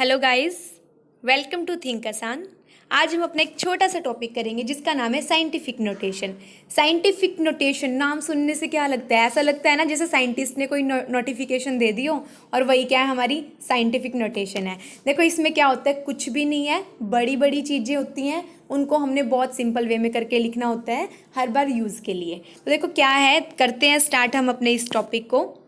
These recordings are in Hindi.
Hello guys, welcome to think Aasaan. आज हम अपना एक छोटा सा टॉपिक करेंगे जिसका नाम है साइंटिफिक नोटेशन। साइंटिफिक नोटेशन नाम सुनने से क्या लगता है? ऐसा लगता है ना जैसे साइंटिस्ट ने कोई नोटिफिकेशन दे दी हो और वही क्या है, हमारी साइंटिफिक नोटेशन है। देखो इसमें क्या होता है, कुछ भी नहीं है, बड़ी बड़ी चीज़ें होती हैं, उनको हमने बहुत सिंपल वे में करके लिखना होता है हर बार यूज़ के लिए। तो देखो क्या है, करते हैं स्टार्ट हम अपने इस टॉपिक को।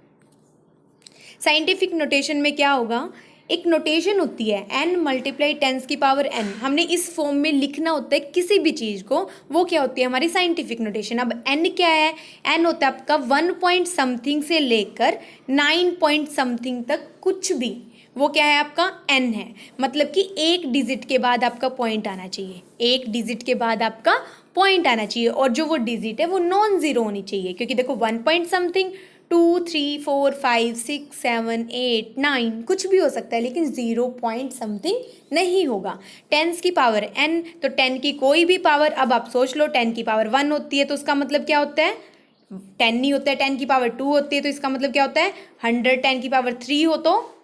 साइंटिफिक नोटेशन में क्या होगा, एक नोटेशन होती है n मल्टीप्लाई टेंस की पावर n, हमने इस फॉर्म में लिखना होता है किसी भी चीज़ को, वो क्या होती है हमारी साइंटिफिक नोटेशन। अब n क्या है, n होता है आपका 1 पॉइंट समथिंग से लेकर 9 पॉइंट समथिंग तक कुछ भी, वो क्या है आपका n है। मतलब कि एक डिजिट के बाद आपका पॉइंट आना चाहिए, एक डिजिट के बाद आपका पॉइंट आना चाहिए, और जो वो डिजिट है वो नॉन ज़ीरो होनी चाहिए, क्योंकि देखो 1 पॉइंट समथिंग 2 3 4 5 6 7 8 9 कुछ भी हो सकता है, लेकिन 0 पॉइंट समथिंग नहीं होगा। टेंस की पावर n, तो 10 की कोई भी पावर, अब आप सोच लो 10 की पावर 1 होती है तो उसका मतलब क्या होता है 10 नहीं होता है, 10 की पावर 2 होती है तो इसका मतलब क्या होता है 100, 10 की पावर 3 हो तो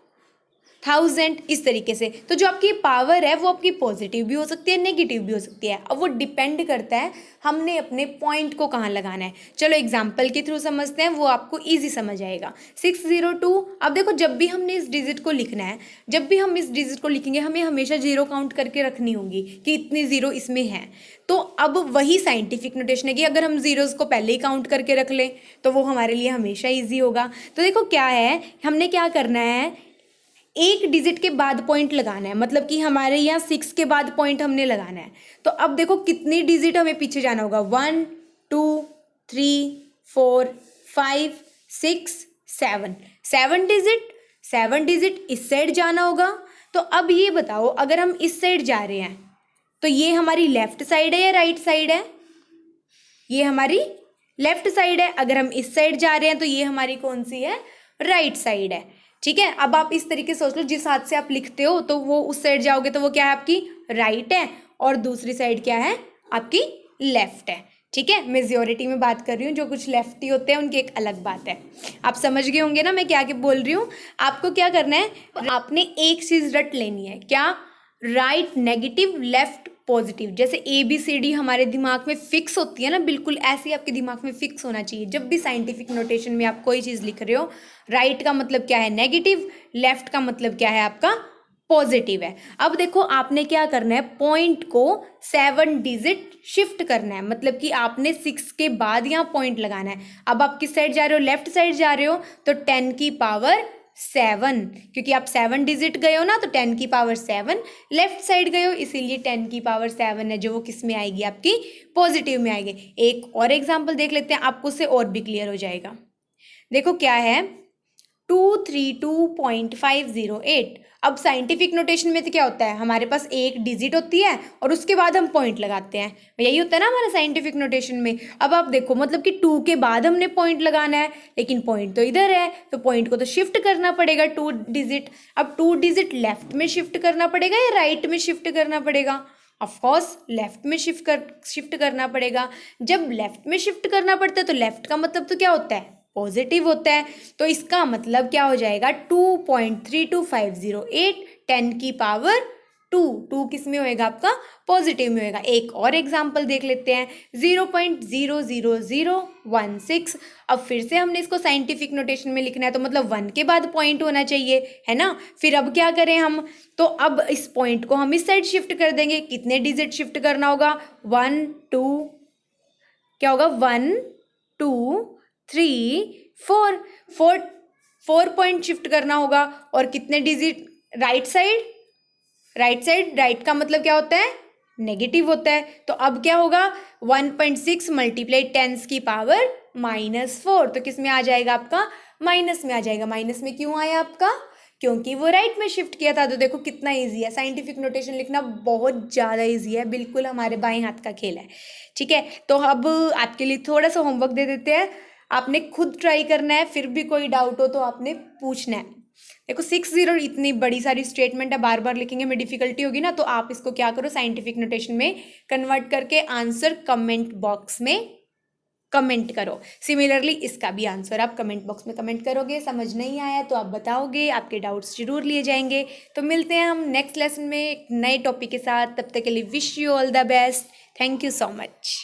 1000, इस तरीके से। तो जो आपकी पावर है वो आपकी पॉजिटिव भी हो सकती है, नेगेटिव भी हो सकती है। अब वो डिपेंड करता है हमने अपने पॉइंट को कहाँ लगाना है। चलो एग्जांपल के थ्रू समझते हैं, वो आपको इजी समझ आएगा। 602। अब देखो जब भी हमने इस डिजिट को लिखना है, जब भी हम इस डिजिट को लिखेंगे हमें हमेशा जीरो काउंट करके रखनी होगी कि इतनी जीरो इसमें है। तो अब वही साइंटिफिक नोटेशन है कि अगर हम जीरोज़ को पहले ही काउंट करके रख लें तो वो हमारे लिए हमेशा ईजी होगा। तो देखो क्या है, हमने क्या करना है, एक डिजिट के बाद पॉइंट लगाना है, मतलब कि हमारे यहाँ 6 के बाद पॉइंट हमने लगाना है। तो अब देखो कितनी डिजिट हमें पीछे जाना होगा, 1 2 3 4 5 6 7, 7 डिजिट इस साइड जाना होगा। तो अब ये बताओ, अगर हम इस साइड जा रहे हैं तो ये हमारी लेफ्ट साइड है या राइट साइड है? ये हमारी लेफ्ट साइड है। अगर हम इस साइड जा रहे हैं तो ये हमारी कौन सी है, राइट साइड है। ठीक है, अब आप इस तरीके से सोच लो, जिस हाथ से आप लिखते हो तो वो उस साइड जाओगे तो वो क्या है आपकी राइट है, और दूसरी साइड क्या है आपकी लेफ्ट है। ठीक है, मेजॉरिटी में बात कर रही हूँ, जो कुछ लेफ्टी होते हैं उनकी एक अलग बात है। आप समझ गए होंगे ना मैं क्या क्या बोल रही हूँ। आपको क्या करना है, आपने एक चीज रट लेनी है, क्या, राइट नेगेटिव लेफ्ट पॉजिटिव। जैसे ABCD हमारे दिमाग में फिक्स होती है ना, बिल्कुल ऐसे ही आपके दिमाग में फिक्स होना चाहिए। जब भी साइंटिफिक नोटेशन में आप कोई चीज़ लिख रहे हो, राइट का मतलब क्या है नेगेटिव, लेफ्ट का मतलब क्या है आपका पॉजिटिव है। अब देखो आपने क्या करना है, पॉइंट को 7 डिजिट शिफ्ट करना है, मतलब कि आपने 6 के बाद यहाँ पॉइंट लगाना है। अब आप किस साइड जा रहे हो, लेफ्ट साइड जा रहे हो, तो 10 की पावर 7, क्योंकि आप 7 डिजिट गए हो ना, तो 10 की पावर 7 लेफ्ट साइड गए हो, इसीलिए 10 की पावर 7 है जो वो किस में आएगी आपकी पॉजिटिव में आएगी। एक और एग्जांपल देख लेते हैं, आपको उससे और भी क्लियर हो जाएगा। देखो क्या है, 232.508। अब साइंटिफिक नोटेशन में तो क्या होता है, हमारे पास एक डिजिट होती है और उसके बाद हम पॉइंट लगाते हैं, यही होता है ना हमारा साइंटिफिक नोटेशन में। अब आप देखो, मतलब कि 2 के बाद हमने पॉइंट लगाना है, लेकिन पॉइंट तो इधर है, तो पॉइंट को तो शिफ्ट करना पड़ेगा 2 डिजिट। अब 2 डिजिट लेफ्ट में शिफ्ट करना पड़ेगा या राइट में शिफ्ट करना पड़ेगा? ऑफ कोर्स लेफ्ट में शिफ्ट करना पड़ेगा। जब लेफ्ट में शिफ्ट करना पड़ता है तो लेफ्ट का मतलब तो क्या होता है, पॉजिटिव होता है। तो इसका मतलब क्या हो जाएगा, 2.32508, 10 की पावर 2 किस में होएगा आपका पॉजिटिव में होएगा। एक और एग्जांपल देख लेते हैं, 0.00016। अब फिर से हमने इसको साइंटिफिक नोटेशन में लिखना है, तो मतलब 1 के बाद पॉइंट होना चाहिए, है ना। फिर अब क्या करें हम, तो अब इस पॉइंट को हम इस साइड शिफ्ट कर देंगे। कितने डिजिट शिफ्ट करना होगा, 1 2, क्या होगा 1 2 3 4, 4 पॉइंट शिफ्ट करना होगा। और कितने डिजिट राइट साइड, राइट का मतलब क्या होता है, नेगेटिव होता है। तो अब क्या होगा, 1.6 मल्टीप्लाई 10 की पावर -4, तो किस में आ जाएगा आपका माइनस में आ जाएगा। माइनस में क्यों आया आपका, क्योंकि वो राइट में शिफ्ट किया था। तो देखो कितना इजी है, साइंटिफिक नोटेशन लिखना बहुत ज़्यादा इजी है, बिल्कुल हमारे बाएं हाथ का खेल है। ठीक है, तो अब आपके लिए थोड़ा सा होमवर्क दे देते हैं, आपने खुद ट्राई करना है, फिर भी कोई डाउट हो तो आपने पूछना है। देखो 60 इतनी बड़ी सारी स्टेटमेंट है, बार बार लिखेंगे में डिफिकल्टी होगी ना, तो आप इसको क्या करो, साइंटिफिक नोटेशन में कन्वर्ट करके आंसर कमेंट बॉक्स में कमेंट करो। सिमिलरली इसका भी आंसर आप कमेंट बॉक्स में कमेंट करोगे। समझ नहीं आया तो आप बताओगे, आपके डाउट्स जरूर लिए जाएंगे। तो मिलते हैं हम नेक्स्ट लेसन में एक नए टॉपिक के साथ। तब तक के लिए wish you all the best. Thank you so much.